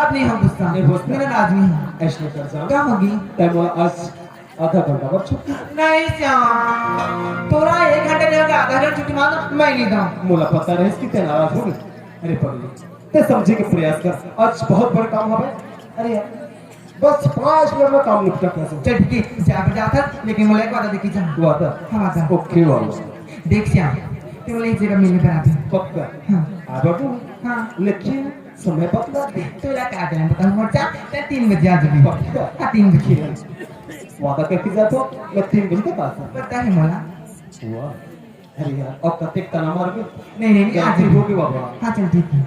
अब नहीं हम गुस्सा मेरा नाराज नहीं है। ऐसे कर जा क्या होगी तब आज आधा घंटा बाद छुट्टी नहीं श्याम तोरा 1 घंटे नहीं होगा आधा घंटा छुट्टी मांग मैं नहीं दूं। मुला पता रहे इसकी तेरा नाराज होगी। अरे पगली ते समझे के प्रयास कर आज बहुत बड़ा काम है। अरे यार बस 5 मिनट में काम निपटा कैसे चल ठीक है जा पे जाता लेकिन मुझे एक बात देखी जा हुआ था हम आता ओके वाला देख श्याम ते बोले एक जगह मिलने पर आते पक्का हां आ बाबू हां लेकिन समय बता दे तोरा का टाइम बता मोचा ते 3 बजे आ जाबी पक्का हां 3 बजे वादा करके जा तो मैं 3 बजे तक आता पता है मोला हुआ। अरे यार अब कतेक तना मार के नहीं आज आज होगी बाबा। हां चल ठीक है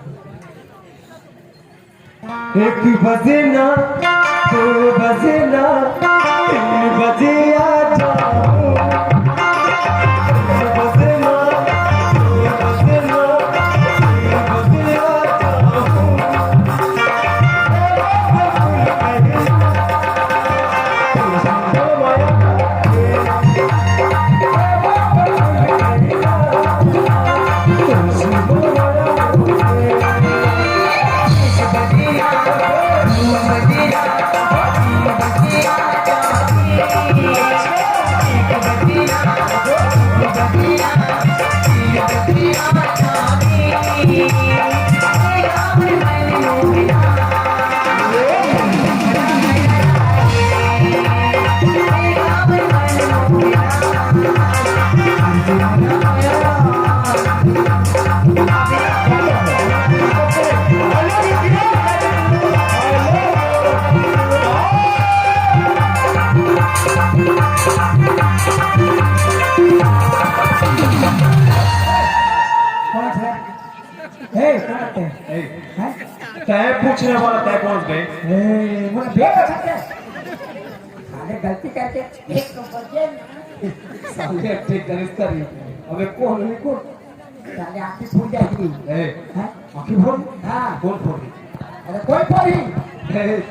1 बजे ना 2 बजे ना 3 बजे आ जाओ 1 बजे ना 2 बजे ना 3 बजे आ जाओ तय पूछने वाला तय कौन बे मुझे बेटा सकते साले गलती करके एक तो बजे साले ठीक करिस्ता रही अबे कौन है कौन साले आंखें फूल जाएगी हैं आंखें फोड़ हां कौन फोड़ी अरे कोई फोड़ी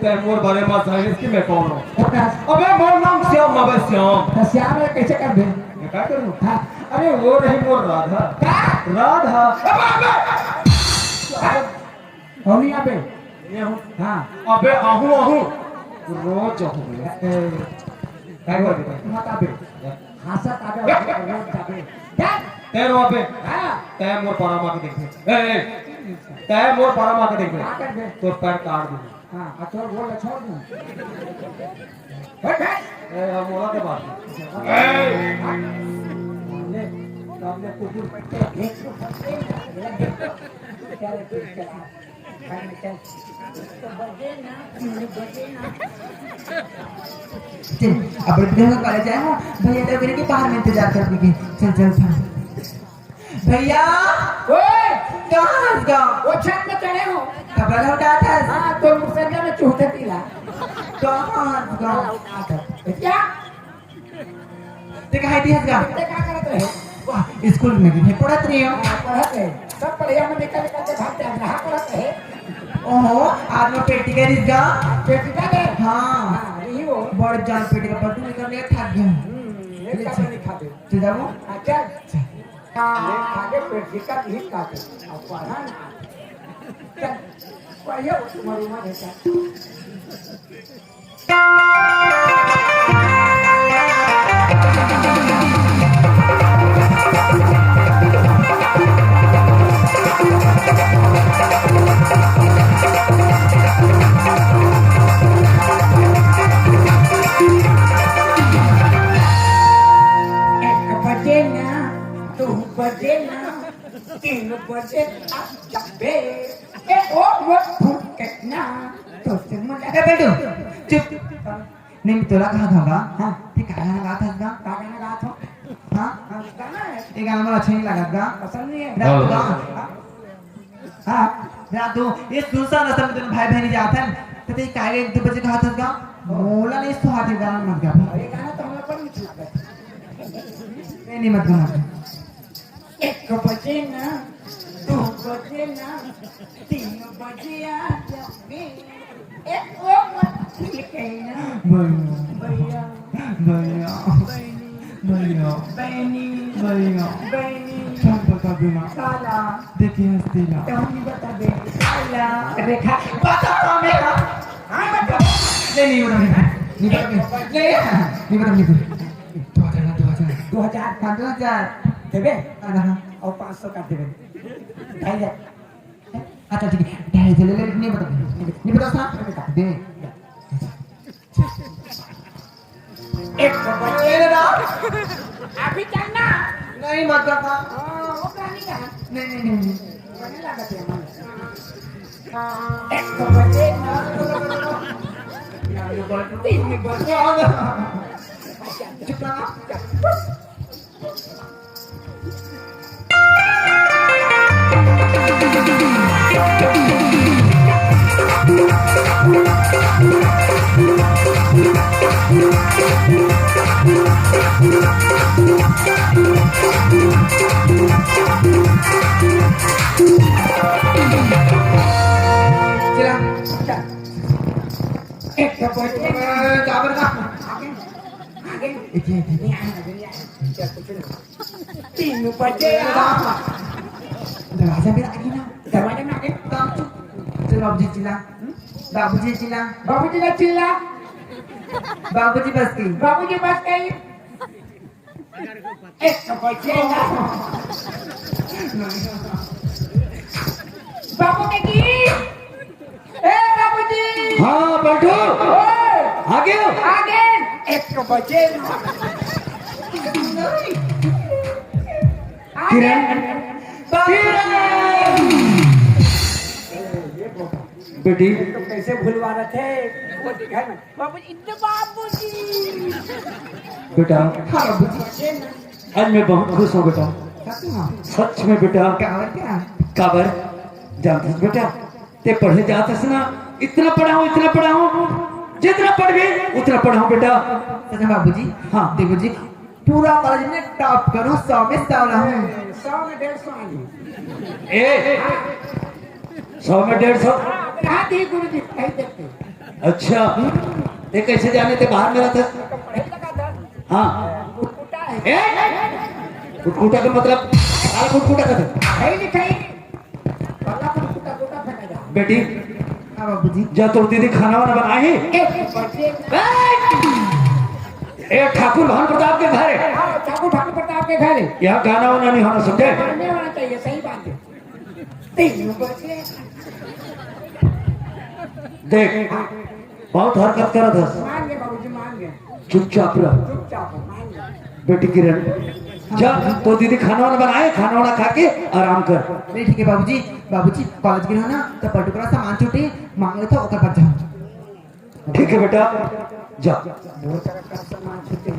तय मोर बारे में जाने की मैं कौन हूं फोकस अबे मोर नाम श्याम अबे श्याम श्याम ये कैसे कर दे मैं क्या करूं हां अरे वो नहीं मोर राधा क्या राधा होनी अबे ये हूं हां अबे आहू रोज आहू क्या कर दे मत अबे हंसत अबे रोज अबे क्या तय रो अबे हां तय मोर पारा के देखे तय मोर पारा के देखे क्या कर दे तो पैर काट दूं हां अच्छा बोल छोड़ दूं हट मोला के बात ले सामने कुकुर बैठे एक तो फंसे चल अब कॉलेज आया हूँ भैया तो मेरे के बाहर में इंतजार कर दी चल था भैया कहाँ वो छत में चढ़े हो कपड़ा लौटा था हाँ तो मुसरिया में चूहते पीला कहाँ क्या देखा है दिया क्या करते हैं वाह स्कूल में भी पढ़त रही हो पढ़ते सब बढ़िया में निकल के भागते हैं रहा पढ़ते हैं ओहो आज में पेटी का रिश्ता पेटी का दे हाँ यही वो बड़ जान पेटी का बटू निकल के थक गया एक का नहीं खाते तो जाओ अच्छा ले खाके पेटी का भी खाते अब पढ़ा ना चल पढ़िए तुम्हारी मां देता नहीं तुला कहा था हाँ ठीक है गाना गाता था गाना गाता हाँ गाना है ये गाना मुझे अच्छा नहीं लगा गा पसंद नहीं है रात गा हाँ रात दो ये दूसरा रास्ता में तुम भाई बहनी जाते हैं तो ये काहे 1-2 बजे कहा था गा मोला नहीं तो हाथ गाना मत गा ये गाना तो हमें पर नहीं लगा नहीं मत गाना 1 बजे ना 2 बजे ना 3 बजे आ जाओगे एक वो मत भैया भैया भैया बहनी भैया बहनी क्या बता देना साला देखिए हंसतीला क्या नहीं बता दे साला रेखा बता हमें नहीं बता नहीं बता 2000 5000 देबे हाँ और 500 का देबे ढाई जा अच्छा ठीक है 250 ले नहीं बता साहब दे एक बच्चे ना अभी चलना नहीं मत बता वो प्राणी का नहीं बने लगा थे मन एक बच्चे ना तीन में बस चुप रहा एक बच्चे जाबर का आगे एक नहीं आना दुनिया क्या कुछ नहीं तीन बजे दरवाजा भी आगे ना दरवाजे में आगे चल बाबूजी चिल्ला बाबूजी का चिल्ला बाबूजी बस की बाबूजी बस गई एक बजे बाबू के की ए बाबूजी हाँ बंटू आगे आगे एक बजे किरण बेटी तो कैसे भूलवा रहे थे वो दिखाई में बाबूजी बेटा हाँ बाबूजी आज मैं बहुत खुश हूँ बेटा सच में सच में बेटा क्या काबर जानते हो बेटा ते पढ़े जाते से ना इतना पढ़ा हूँ जितना पढ़ गए उतना पढ़ा हूँ बेटा सच में बाबूजी हाँ। देखो जी पूरा कॉलेज में टॉप करूं 100 में 100 लाऊं 100 में 150 आएंगे ए 100 में 150 कहा थी गुरु जी कहीं देखते अच्छा ते कैसे जाने थे बाहर में रहते तो पढ़े लगा था हाँ कुटा है ए कुटकुटा का मतलब सारा कुटकुटा का था है नहीं कहीं पल्ला पर कुटा फेंका जा बेटी हाँ बाबूजी जा तो दीदी खाना वाना बनाए एक बजे ए ठाकुर भान प्रताप के घर है हाँ ठाकुर प्रताप के घर है यहाँ गाना वाना नहीं होना समझे पढ़ने होना चाहिए सही बात है 3 बजे देख बहुत हरकत कर था मान गए बाबूजी मान गए चुपचाप रह चुपचाप हो, मान गए बेटी किरण जा तो दीदी खाना वाना बनाए खाना वाना खा के आराम कर नहीं ठीक है बाबूजी कॉलेज के ना तो पर्टिकुलर सामान छुट्टी मांग ले तो ओकर पर जाओ ठीक है बेटा जा बहुत सारा का सामान छूटे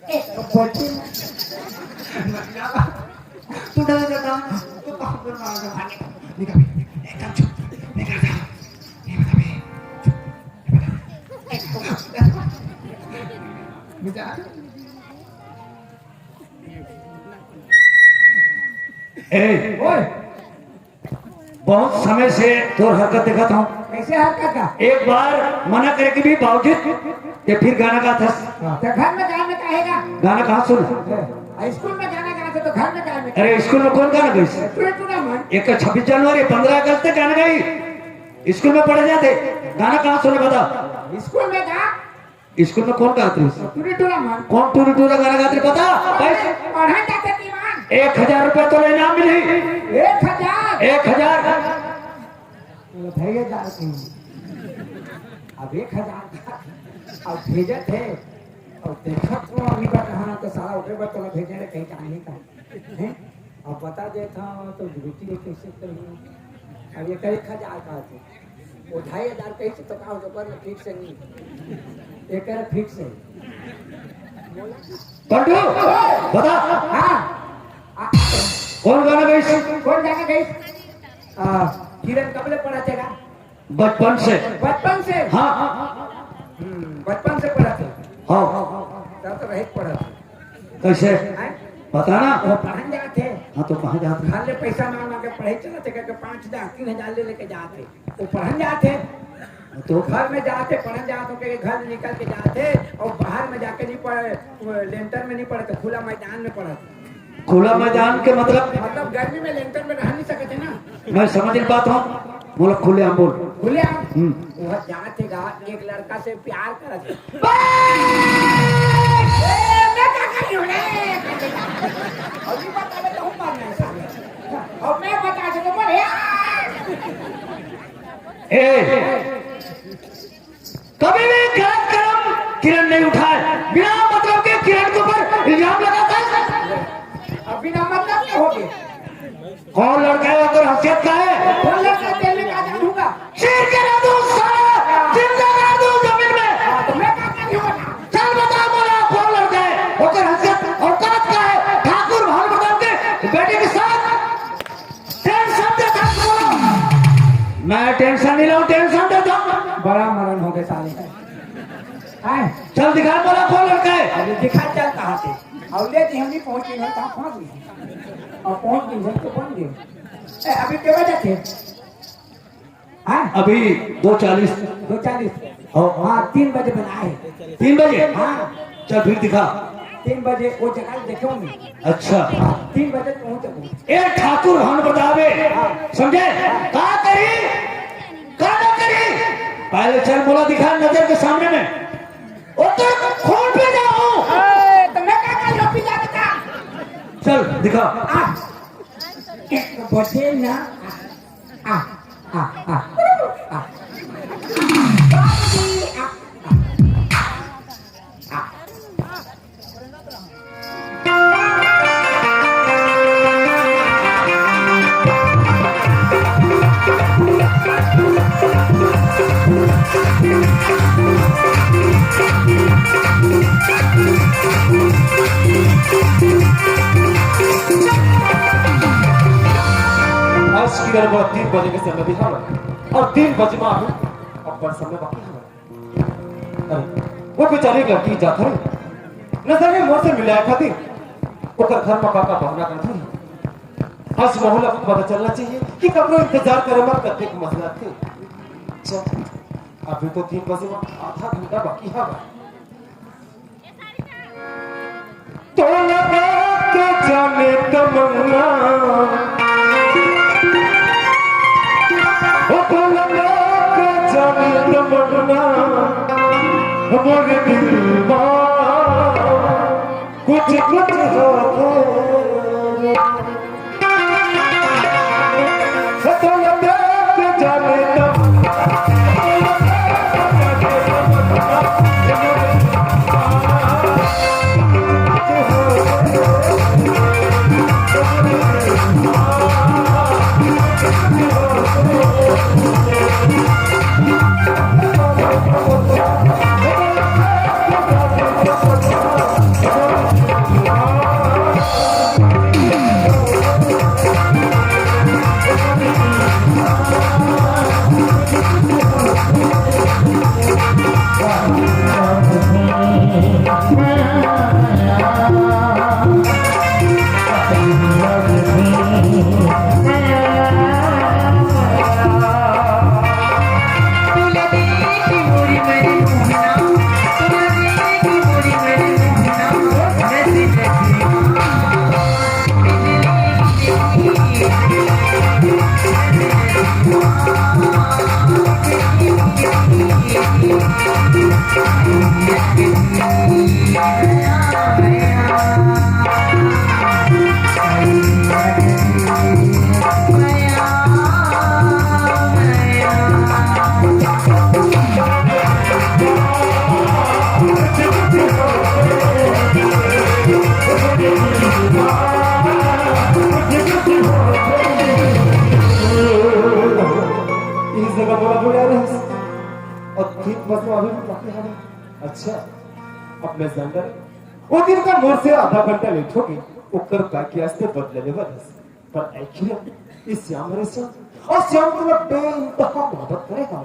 एक बजे तू डर जाता तो कहां पर मांगा निकाल एकदम चुप निकाल जा ये बता बे बेटा ए ओए बहुत समय से तोर हरकत देखा था कैसे हरकत का एक बार मना करे कि भी बावजूद ये फिर गाना गाता तो घर में गाना कहेगा गाना कहाँ सुन स्कूल में गाना गाते तो घर में गाना अरे स्कूल में कौन गाना गाई मन एक 26 जनवरी 15 अगस्त तक गाना गाई स्कूल में पढ़े जाते गाना कहाँ सुने बता स्कूल में गा स्कूल में कौन गाते मन कौन टूरी टूरा गाना गाते पता पैसे पढ़ा जाते दीवान 1000 रुपए तो इनाम मिली 1000 1000 भैया जा अब 1000 अब भेजे थे और देखा तो अभी का कहना तो सारा उठे पर तो भेजे रहे कहीं कहानी का हैं अब बता देता तो ड्यूटी कैसे करेंगे अब ये 1000 का थे वो 2500 कैसे तो कहा तो पर फिक्स नहीं एक फिक्स है पंडू बता हाँ कौन गाना गाई कौन जाने गई किरण कबले पढ़ा चेगा बचपन से हाँ बचपन से पढ़ा थे हाँ तो रहित पढ़ा कैसे हैं? बता ना वो पढ़न जाते हाँ तो कहाँ जाते घर ले पैसा मांग के पढ़े चला थे करके 5000 3000 ले लेके जाते वो पढ़न जाते तो घर में जाते पढ़न जाते के घर निकल के जाते और बाहर में जाके नहीं लेंटर में नहीं पड़े थे, खुला मैदान में पड़ा था। खुला मैदान के मतलब मतलब गर्मी में लेंटर में रह नहीं सकते ना। मैं समझ नहीं पाता हूँ, बोलो खुले हम बोल। खुले वह जाते गा एक लड़का से प्यार करा था। मैं क्या करी हूँ रे? अभी बता मैं तो मारना है साले। और मैं बता दूँ तो मरे। कभी भी गलत कदम किरण नहीं उठाए, बिना मतलब के किरण के ऊपर इल्जाम लगाता है। अभी ना मतलब क्या हो गया? कौन लड़का है अगर हसीयत का है? कौन लड़का तेल में का जानूंगा? शेर के ना दूं साला, जिंदा कर दूं जमीन में। तो मैं क्या करी हूँ? चल बता बोला कौन लड़का है अगर हसीयत औकात का है? ठाकुर भाल प्रताप के बेटे के साथ टेंशन देता बोलो। मैं टेंशन नहीं लूं, टेंशन देता हूं। बड़ा मरण हो गए साले। आए चल दिखा बोला कौन लड़का है? अभी दिखा चल कहाँ से? और ले जी हम नहीं पहुंची ना, कहाँ पहुंच गए? और पहुंच गए तो पहुंच गए। अभी क्या बजे थे? हाँ अभी 2:40। 2:40। हाँ 3 बजे बनाए। 3 बजे? हाँ चल फिर दिखा। 3 बजे वो जगह देखे होंगे। अच्छा 3 बजे पहुंचे। ए ठाकुर भान बतावे समझे का करी का न करी? पहले चल बोला दिखा नजर के सामने में। ओ तो खोल पे जाओ। तो मैं क्या कर लो पिता बता। चल दिखा। 1 बजे ना। आज की गड़बड़ 3 बजे के समय दिखा और 3 बजे में आऊं अब पर समय बाकी है। अरे वो बेचारी लड़की जात है नजर में मोर से मिलाया खातिर ओकर घर में काका बहना करती है। आज मोहल्ला को पता चलना चाहिए कि कपड़ों इंतजार करे मत करते को मसला थे। चल अभी तो 3 बजे में आधा घंटा बाकी है। तो लगा के जाने तमन्ना हमारे दिल में कुछ कुछ जाने अच्छा अब मैं जानकर वो दिन का मोर से आधा घंटा लेट हो गई ओकर बाकी आस्ते बदले लेवल पर एक्चुअली इस श्याम रे श्याम और श्याम तो बेइंतहा मोहब्बत करेगा।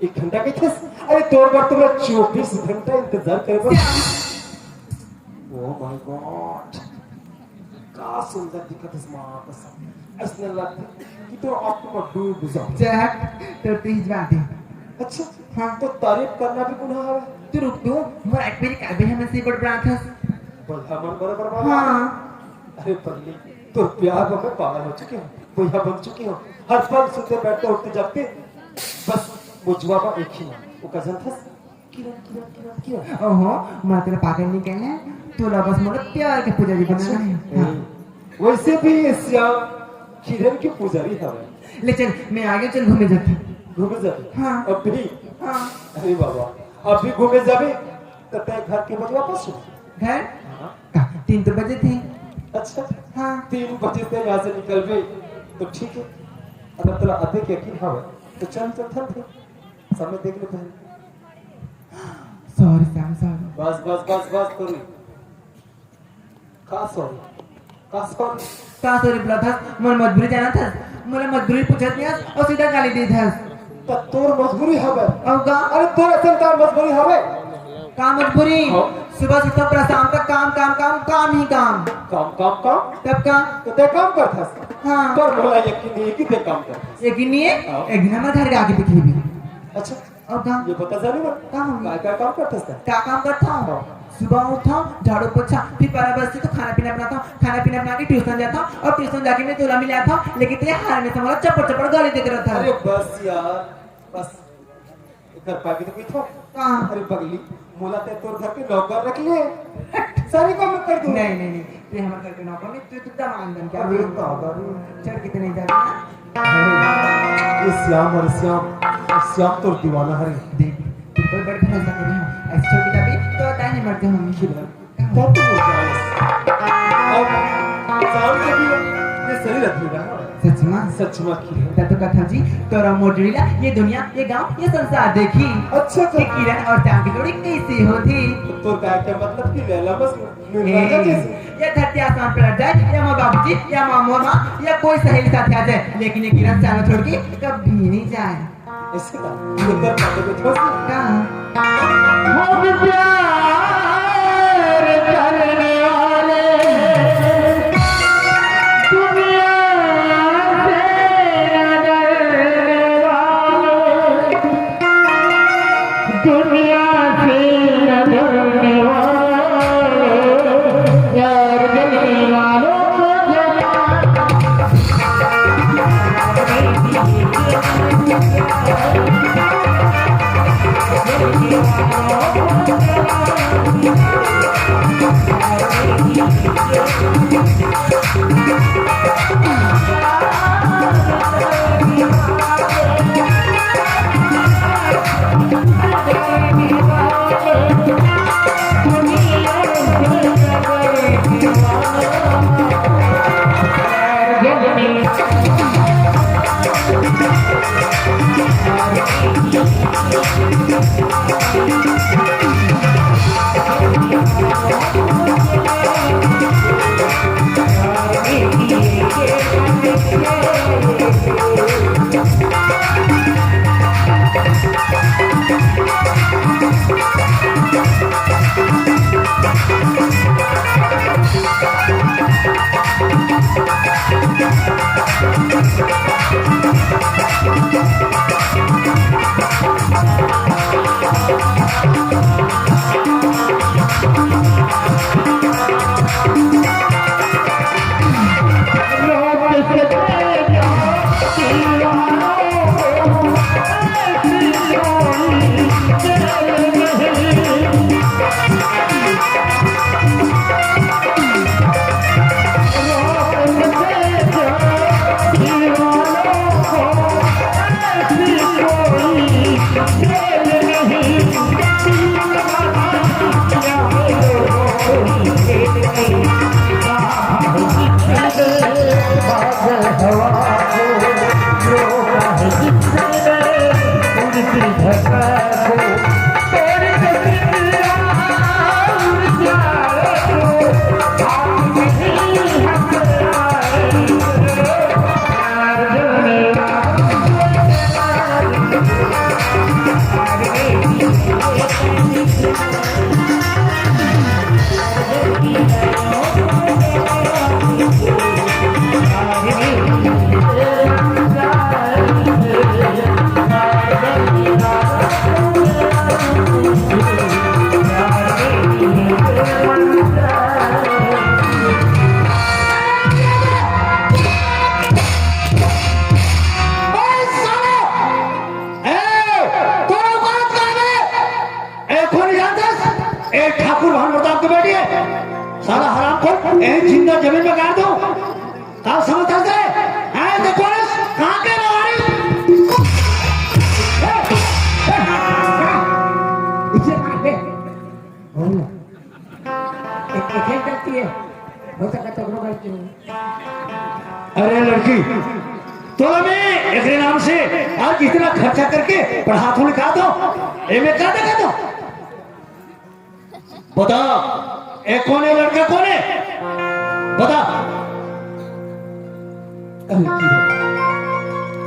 1 घंटा के थे अरे तोर बार तो 24 घंटा इंतजार करे। ओ माय गॉड का सुंदर दिखत है मां कसम ऐसा लगता कि तो आपको डूब जाओ। चल तो 30 बात है। अच्छा हाँ तो तारीफ करना भी गुनाह है। तू रुक तू मोर एक बारी काबे हम से बड़ बड़ा था बोला मन बराबर बाबा हाँ अरे पगली तो प्यार में पागल हो चुकी हूँ भैया बन चुकी हूँ हर पल सोते बैठते उठते जागते बस वो जुआबा एक ही नाम वो कजन था किरण किरण किरण किरण ओहो मैं तेरे पागल नहीं कहने तू ला बस मोर प्यार के पुजारी बनना है हाँ वैसे भी श्याम किरण की पुजारी है ले चल मैं आगे चल घूमे जाती घूमे जाते हाँ। अब भी हाँ अरे बाबा अब भी घूमे जाबे तो तय घर के बजे वापस हो घर 3 बजे थे अच्छा हाँ 3 बजे से यहाँ से निकल गए तो ठीक है अगर तेरा अधिक यकीन है तो चल चल चल थे समय देख ले पहले सॉरी सैम सॉरी बस बस बस बस करी का सॉरी का सॉरी का सॉरी बोला था मोर मजबूरी जाना था मोरे मजबूरी पूछत नहीं और सीधा गाली दी था तो तोर मजबूरी हवे और का अरे तोर असल का मजबूरी हवे का मजबूरी हाँ। सुबह से तब शाम तक काम काम काम काम ही काम काम काम काम तब का तो ते काम करता हाँ पर बोला यकीन नहीं कि ते काम करता एक दिन नहीं हाँ। एक दिन हमारे घर के आगे दिखी भी अच्छा और का ये पता जाने ना कहाँ? क्या काम करता था क्या काम करता हूँ हाँ। सुबह उठा झाड़ू पोछा फिर 12 बजे से तो खाना पीना बनाता हूँ खाना पीना बना के ट्यूशन जाता हूँ और ट्यूशन जाके मैं तोला मिला था लेकिन तेरे हार में से हमारा चप्पड़ चप्पड़ गाली देते रहता अरे है बस यार बस घर पाके तो कोई था कहाँ अरे पगली मोला ते तोर घर के नौकर रख लिए सारी काम मैं कर दूं नहीं नहीं नहीं ते हमारे घर के नौकर में तू तो दमान बन क्या अरे बाबा चल कितने जाएगा ये श्याम और श्याम तो दीवाना है देख तू कोई बड़ी फैसला कर रही हूँ ऐसे छोटी जाती तो आता नहीं मरते हम क्या तो बोल रहा है अब श्याम के भी ये सही रहती है सच में सच में की है तब तो कथा जी तोरा मोटरीला ये दुनिया ये गांव ये संसार देखी अच्छा ये किरण और श्याम की जोड़ी कैसी होती तो क्या क्या मतलब कि लैला बस मिर्जा जैसे या धरती आसमान पर अड़ जाए या माँ बाबूजी या मामू माँ या कोई सहेली साथ आ जाए लेकिन ये किरण श्याम छोड़ के कभी नहीं जाए ऐसे का ये कर पाते को छोड़ कहाँ हम प्यार करने वाले दुनिया से न डरने वाले दुनिया से न डरने वाले यार देने वालों को साला हराम को एक जिंदा जमीन में गाड़ दो कहाँ समझ आते हैं देखो कहाँ के लवारी इसे काटे एक करती है हो सका चक्रों करती है। अरे लड़की तो मैं एक नाम से आज इतना खर्चा करके पढ़ा थोड़ी खा दो मैं क्या देखा दो बता एक कौन है लड़का कौन है बता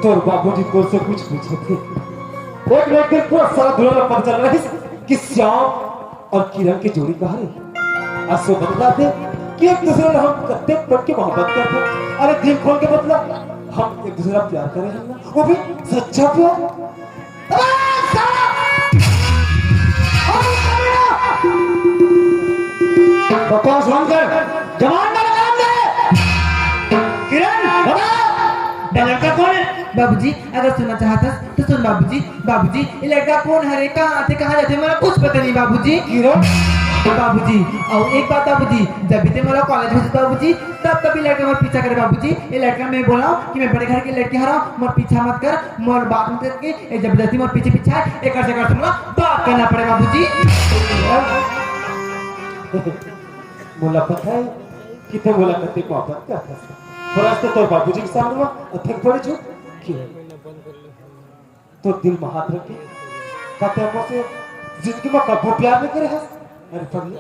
तो बाबूजी को से कुछ पूछे थे एक व्यक्ति पूरा सारा दुनिया में पता चल रहा है कि श्याम और किरण की जोड़ी कहाँ है। असो बदला थे कि एक दूसरे ने हम कत्ते पढ़ के मोहब्बत करते अरे दिल खोल के बदला हम एक दूसरे का प्यार करें हम ना वो भी सच्चा प्यार। बकवास बंद कर जवान का काम दे किरण बता लड़का कौन है बाबूजी अगर सुनना चाहता तो सुन बाबूजी बाबूजी ये लड़का कौन है रे कहाँ आते कहाँ जाते मेरा कुछ पता नहीं बाबूजी किरण बाबूजी और एक बात बाबूजी जब भी मेरा कॉलेज में बाबूजी तब कभी लड़का मत पीछा करे बाबूजी ये लड़का मैं बोला कि मैं बड़े घर की लड़की हरा मत पीछा मत कर मोर बात मत करके जबरदस्ती मत पीछे पीछा एक से कर दूंगा बात करना पड़े बाबूजी। बोला पता है कितने बोला करते मोहब्बत करता है पर आज तो बाबूजी के सामने अथक पड़े जो तो दिल में हाथ रखे कहते हैं मुझसे जिंदगी में कबू प्यार नहीं करे है अरे पगले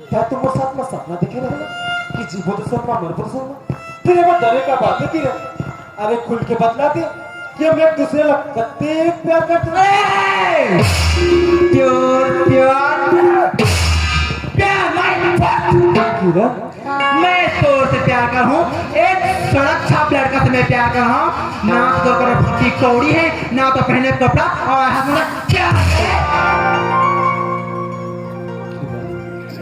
क्या तुम मेरे साथ में सपना देखे रहे कि जीवो तो सपना मर तो सपना फिर मैं डरे का बातें की रहे अरे खुल के बतला दे कि हम एक दूसरे को कत्ते प्यार करते हैं प्यार प्यार किरण मैं तो से प्यार कर हूँ एक सड़क छाप लड़का से मैं प्यार कर रहा हूँ ना तो कर फटी कौड़ी है ना तो पहने कपड़ा और हाथ में क्या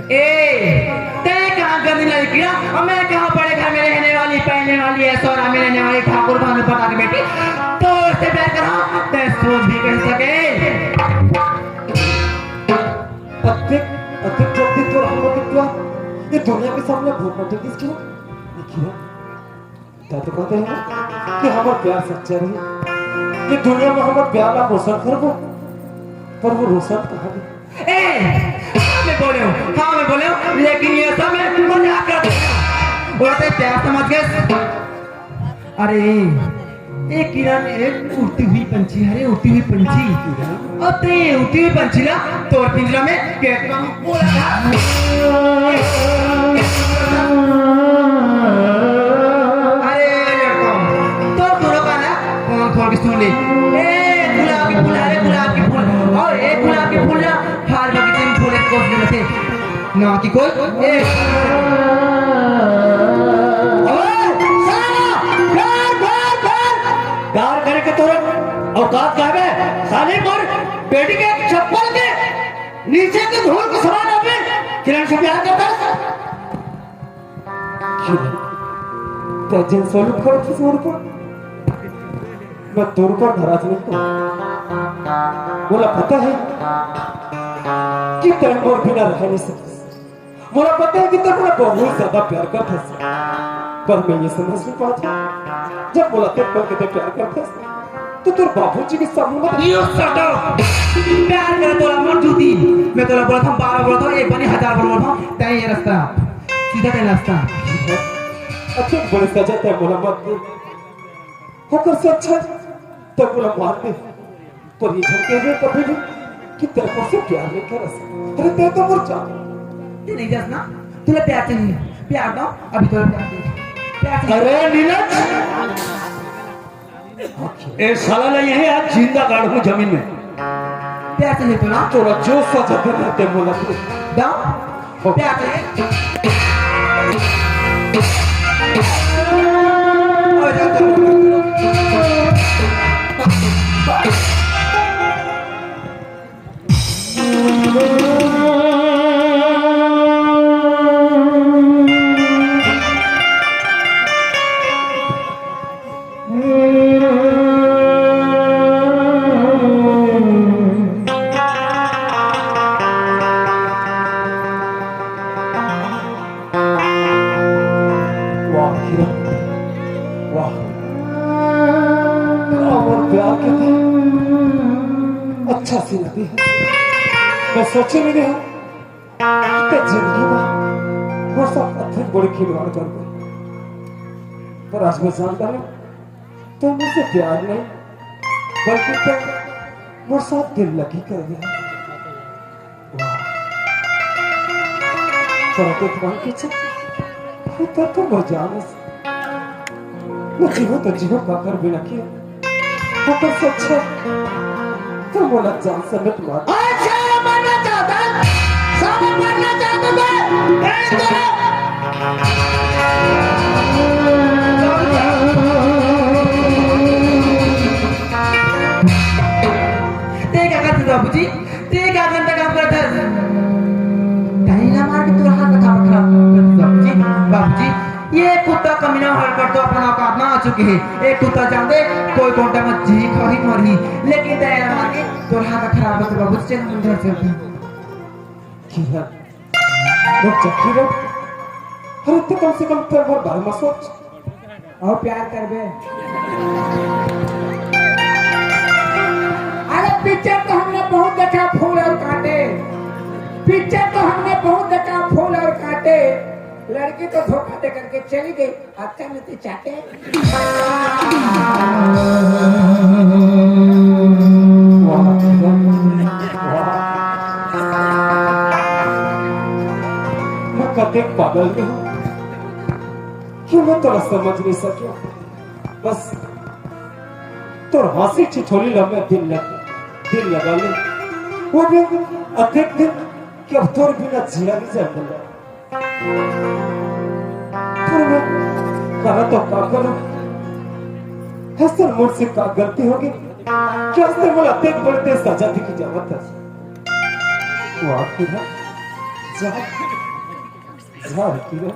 ते कहाँ गंदी लड़की ना और मैं कहाँ बड़े घर में रहने वाली पहनने वाली है सोना में रहने वाली ठाकुर भानु पता के बेटी तो उससे प्यार कर रहा हूँ ते सोच भी कर सके अधिक अधिक जल्दी तो हम लोग प्यार ये दुनिया के सामने भूल मटे किसकी ना देखिए क्या तो कहते हैं कि हमारा प्यार सच्चा रही ये दुनिया में हमारा प्यार आप रोशन कर वो पर वो रोशन कहाँ गई मैं बोले हूँ लेकिन ये सब मैं मजाक करते हैं बोलते प्यार समझ गए अरे एक किरण एक उड़ती हुई पंछी है उड़ती हुई पंछी और ते उड़ती हुई पंछी ना तो पिंजरा में कैसा बोला था अरे लड़का तो दोनों का ना कौन खोल के सुन ले गुलाब के फूल अरे गुलाब के फूल और एक गुलाब के फूल ना हर बगीचे में फूल एक कोस में थे ना कि कोई प्यार करे के तुरंत औकात क्या है साले पर बेटी के चप्पल के नीचे के धूल को समान अबे किरण से प्यार करता है तेजन सोलू खड़े थे जोर पर मैं तोर पर नाराज नहीं हूँ बोला पता है कि तेरे और बिना रह नहीं सकती बोला पता है कि तेरे बहुत ज्यादा प्यार करता है पर मैं ये समझ नहीं पाता जब बोला तेरे पर कितने प्यार करता है तो तेरे बाबूजी के सामने मत यू शट अप प्यार करे तोला मत झूठी मैं तोला बोला था 12 बोला था एक बनी 1000 बोला था तय ये रास्ता सीधा तय रास्ता अच्छा बड़े सजा तय बोला मत होकर से अच्छा तय बोला मार दे पर ये झलके हुए कभी भी कि तेरे को से प्यार नहीं कर सकता अरे तेरे तो मुरझा ते नहीं जाना तुला प्यार चाहिए प्यार दो अभी तोला प्यार चाहिए अरे नीरज ए साला ने यही आज जिंदा गाड़ हूँ जमीन में प्यार चाहिए तोला तोरा जो सजा दे रहते बोला तू दो प्यार चाहिए और सी नदी है। मैं सोचे नहीं रहा कि जिंदगी में वो सब अत्यंत बड़ी खिलवाड़ कर गई, पर आज मैं जानता हूँ तो मुझसे प्यार नहीं बल्कि तो वो साथ दिल लगी कर गया। तो मर जाने से मैं जीवो का कर भी न किया होकर से अच्छा तो बोला जान समेत मार अच्छा मरना चाहता सब मरना चाहता बाबूजी ते क्या घंटा काम करता है कहीं ना मार के तू हाथ का खराब बाबूजी बाबूजी ये कुत्ता कमीना हरकत तो अपना औकात ना आ चुके हैं। एक कुत्ता जान दे कोई कोंटा मत जी खरी मरी लेकिन दया मार के तो हाथ का खराब है बाबूजी चल हम घर चलते हैं। किरण रुक जा किरण, अरे तो कम से कम तो वो बारे में सोच और प्यार कर बे। अरे पिक्चर तो हमने बहुत देखा फूल और कांटे, पिक्चर तो हमने बहुत देखा फूल और कांटे, लड़की तो धोखा दे करके चली गई, अच्छा में तो चाटे। मैं कते पागल में हूँ कि मैं तो समझ नहीं सकिया, बस तो हंसी छिछोली लम्बे दिल लगा ले वो भी अधिक दिन कि अब तोर बिना जिया भी जाए मिला पर मैं करा तो का करूं हसन मुझसे का गलती होगी क्या से बोला तेज बढ़ते सजा दी की जरूरत है वो आखिर है जा किरण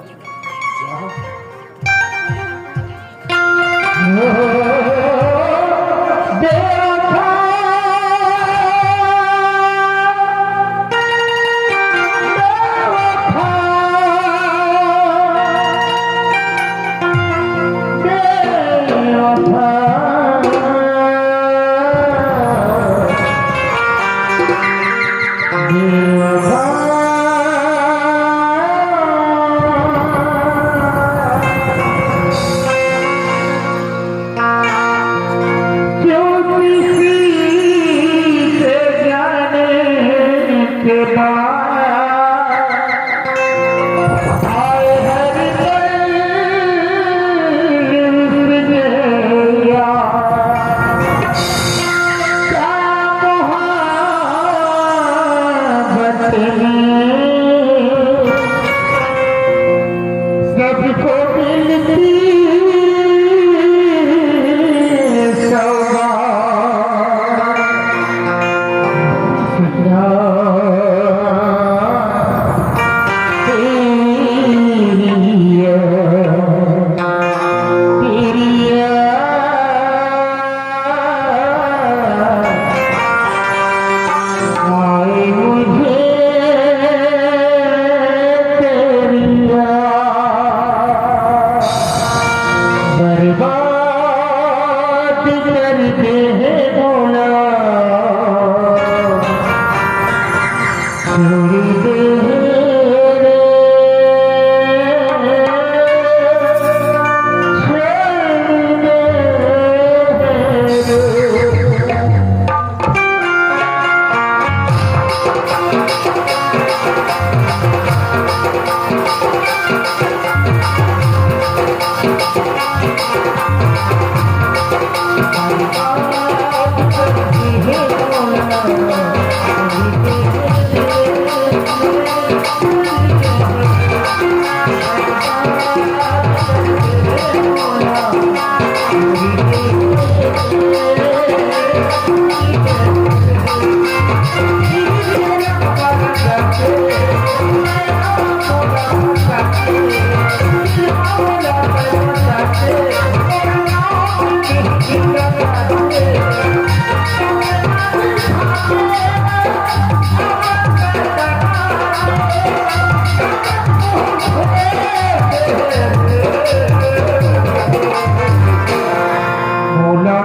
मोला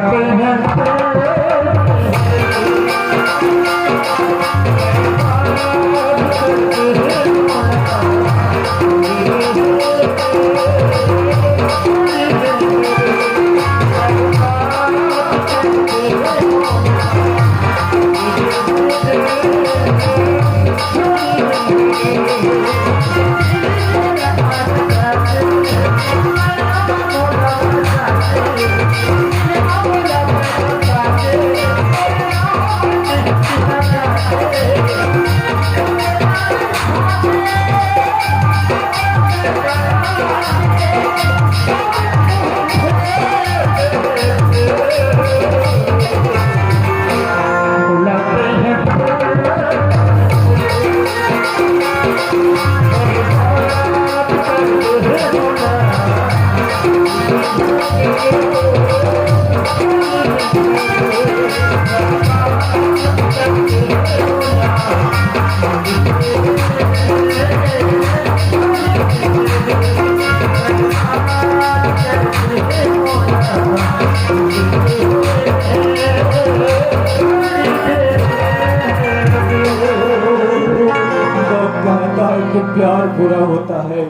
प्यार पूरा होता है?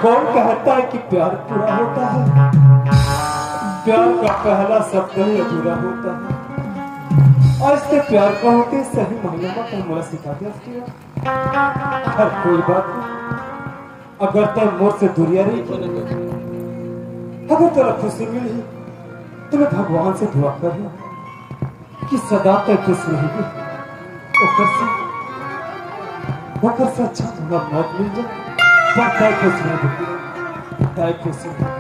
कौन कहता है कि प्यार पूरा होता है? प्यार का पहला शब्द ही अधूरा होता है। आज से प्यार का होते सही महीनों का तुम सिखा दिया हर कोई बात नहीं। अगर तय मोर से दूरिया रही, अगर तेरा खुशी मिली तो मैं भगवान से दुआ कर कि सदा तक खुश रहेगी। वकर से अच्छा तुम्हारा मौत मिल जाए, पर तय खुश रहेगी, तय खुश रहेगी।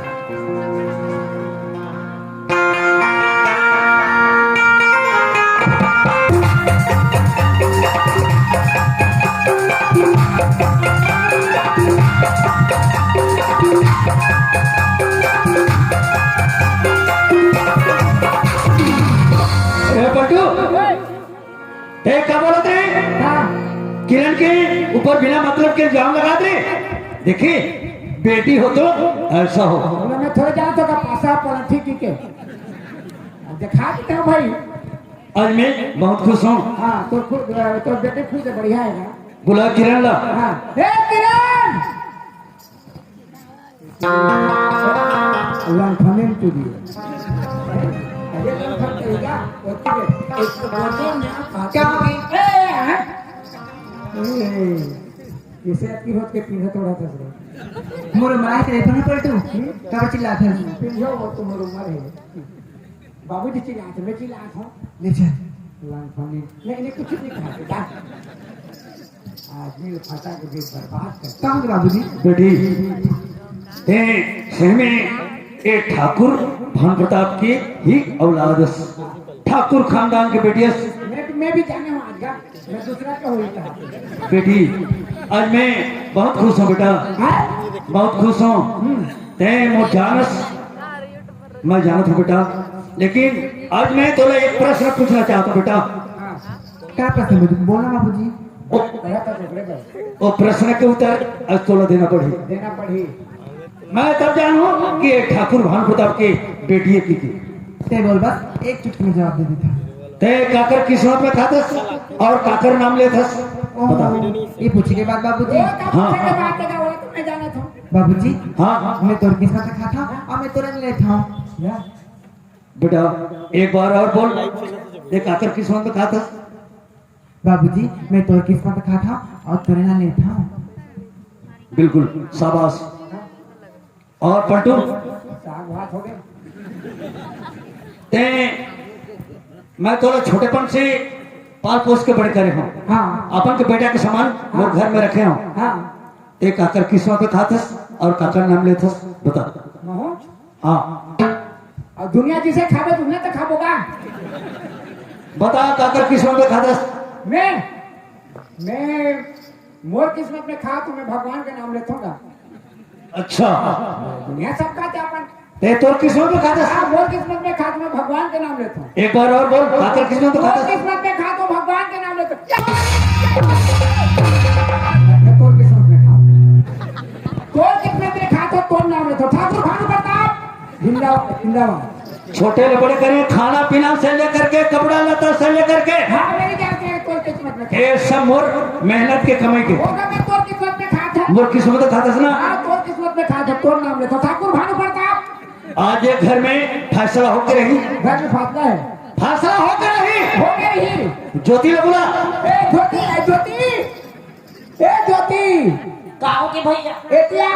क्या बोला थे? किरण के ऊपर बिना मतलब के इल्जाम लगा दे। देखिए बेटी हो तो ऐसा हो। मैं थोड़े जान तो का पासा पलथी की दिखा देते हो भाई। आज मैं बहुत खुश हूँ। हाँ तो बेटे खुश है, बढ़िया है ना। बुला किरण ला। हाँ हे किरण अल्लाह फनेम तू दिए ये तो फट गया ओके एक बोतल में क्या जैसे आपकी होत के पीछे थोड़ा था मोर माय टेलीफोन पर तू का चिल्ला था पीछे वो तो मोर उम्र है बाबूजी चिल्ला था मैं चिल्ला था ले चल लान फनेम नहीं कुछ नहीं कहा बेटा आदमी फटा के भी बर्बाद कर कहां के बाबूजी बेटी ते सही में ये ठाकुर भान प्रताप की ही औलाद, ठाकुर खानदान के बेटी। मैं भी जाने हूँ आज का, मैं दूसरा का हुई था। बेटी आज मैं बहुत खुश हूँ बेटा, बहुत खुश हूँ। ते मो जानस मैं जानत हूँ बेटा, लेकिन आज मैं तोला एक प्रश्न पूछना चाहता हूँ बेटा। क्या प्रश्न बोलना बाबूजी? वो प्रश्न के उत्तर आज तोला देना पड़ी। मैं तब जानू कि ठाकुर भान प्रताप की बेटी की थी। ते बोल बस एक चुटकी में जवाब दे देता। ते काकर किस्मत में खातस और काकर नाम लेथस बता। ये पूछी के बाद बाबूजी हाँ बाबूजी हाँ मैं तोर किस्मत में खाता और मैं तोरे में लेता हूँ। बेटा एक बार और बोल, ये काकर किस्मत में खातस। बाबूजी मैं तोर किस्मत में खाता और तोरे ना लेता हूँ। बिल्कुल शाबाश। और पलटू साग हो गए ते मैं थोड़ा छोटेपन से पाल पोस के बड़े करे हूँ। हाँ अपन के बेटा के समान मोर घर में रखे हूँ। हाँ एक काकर किस्मत में खातस और काकर नाम लेथस बता। मोहन हाँ और दुनिया जिसे खावे तुमने तो खाबोगा। बता काकर किस्मत में खातस। मैं मोर किस्मत में खा तो मैं भगवान के नाम लेता हूँ। अच्छा दुनिया सब खाते अपन। ते तोर किस्मत में खातस। हाँ मोर किस्मत में खा तो मैं भगवान के नाम लेता हूँ। एक बार और बोल, काकर किस्मत में मोर खातस। किस्मत में खा तो भगवान के नाम लेता हूँ। मैं तोर किस्मत में खा, तोर किस्मत में खा तो तोर नाम लेता हूँ। ठाकुर भानु प्रताप जिंदाबाद। छोटे बड़े करे, खाना पीना से लेकर के कपड़ा लता से लेकर के हाँ मेरी क्या ये सब मोर मेहनत के कमाई के होगा मैं तोर किस्मत में खा था मोर किस्मत खाता ना। हाँ तोर किस्मत में खा था तोर नाम लेता ठाकुर भानु प्रताप। आज एक घर में फैसला होकर रही, घर में फासला है फैसला होकर रही। हो गया ही। ज्योति ने बोला ए ज्योति ए ज्योति कहो के भैया एतिया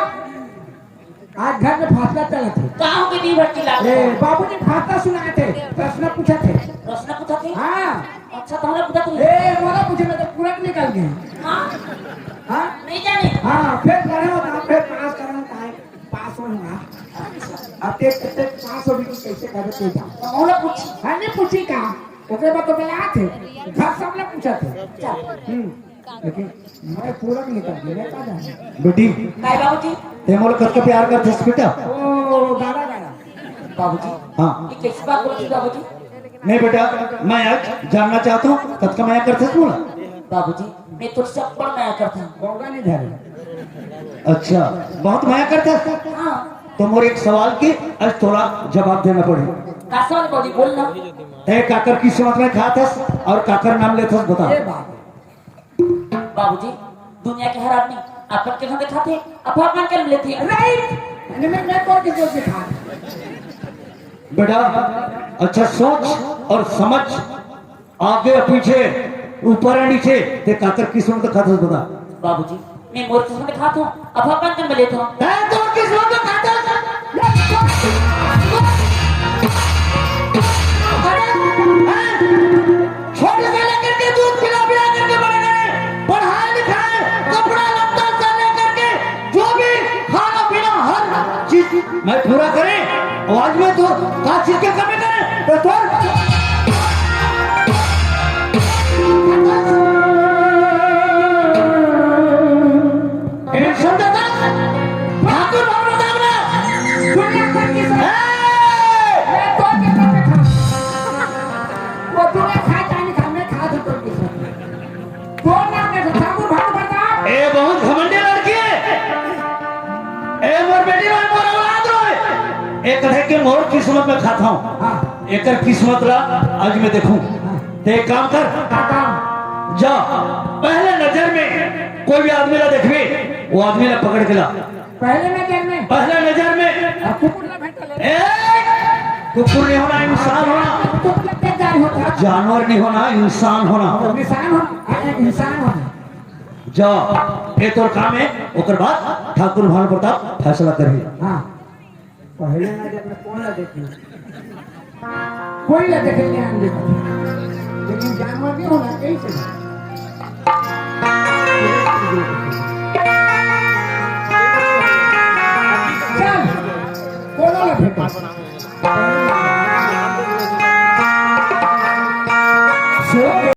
आज घर में फासला चला थे। कहो के दी भट्टी लाग ए बाबूजी फासला सुनाए थे प्रश्न पूछा थे। प्रश्न पूछा थे। हाँ अच्छा तो हमरा पूछा तू ए मोला पूछे में तो पूरा निकल गए। हां हाँ नहीं जाने। हाँ फिर पढ़े होता फिर पास करना कहाँ पास होना अब ते पास हो भी कैसे कर देते जा तो मोला पूछ हाँ नहीं पूछी का ओके बात तो मिला थे घर सब लोग पूछा थे। लेकिन मैं पूरा निकल गया का जाने बेटी काय बाबूजी ते मोल कत प्यार करते बेटा। ओ गाड़ा गाड़ा बाबूजी हाँ ये कैसी बात बोलती बाबूजी। नहीं बेटा, मैं आज जानना चाहता हूँ कत का माया करते बोला। बाबूजी मैं तुझसे बड़ माया करता हूँ। बोगा नहीं धरे अच्छा बहुत माया करता है हाँ तो मोर एक सवाल की आज थोड़ा जवाब देना पड़े। का सवाल बाबूजी बोलना। ते काकर की किस्मत में खाता और काकर नाम लेता बता। ये बात बाबूजी दुनिया के हर आदमी अपन के संग खाते अपन के लेते हैं। राइट मैं कौन किसी को खा बेटा अच्छा सोच और समझ, आगे और पीछे ऊपर और नीचे ते काकर किस्मत खाता बता। बाबूजी मैं मोर के संग खाता हूँ अपन के लेता हूँ। तो किस्मत खाता छोटे से लेकर के दूध पिला पिला करके बड़े करे, पढ़ाई लिखाई कपड़ा लत्ता से लेकर के जो भी खाना पीना हर चीज मैं पूरा करे। और आज में तो का चीज के कमी करे तो ठाकुर बाबू दुनिया भर की सब मैं तो के सब खा वो तुम्हें खा जाने खा मैं खा दूं तो किसी तो नाम में ठाकुर भानु प्रताप। ए बहुत घमंडी लड़की है। ए मोर बेटी रो मोर औलाद रो एक कहे के मोर किस्मत में खाता हूं। हाँ एकर किस्मत ला आज मैं देखूं। ते एक काम कर काका जा पहले नजर में कोई भी आदमी ला देखबे वो आदमी ला पकड़ के ला। पहले में पहले नजर में कुकुर ना भेट ले ए कुकुर नहीं होना, इंसान होना। कुकुर लगते जाए होता जानवर नहीं होना, इंसान होना। इंसान होना इंसान होना। जा ये तोर काम है। ओकर बाद ठाकुर भानु प्रताप फैसला करी। हाँ पहले नजर में कौन ला देखे कोई ला देखे नहीं हम देखे लेकिन जानवर नहीं होना कैसे चल कौन ला भेटा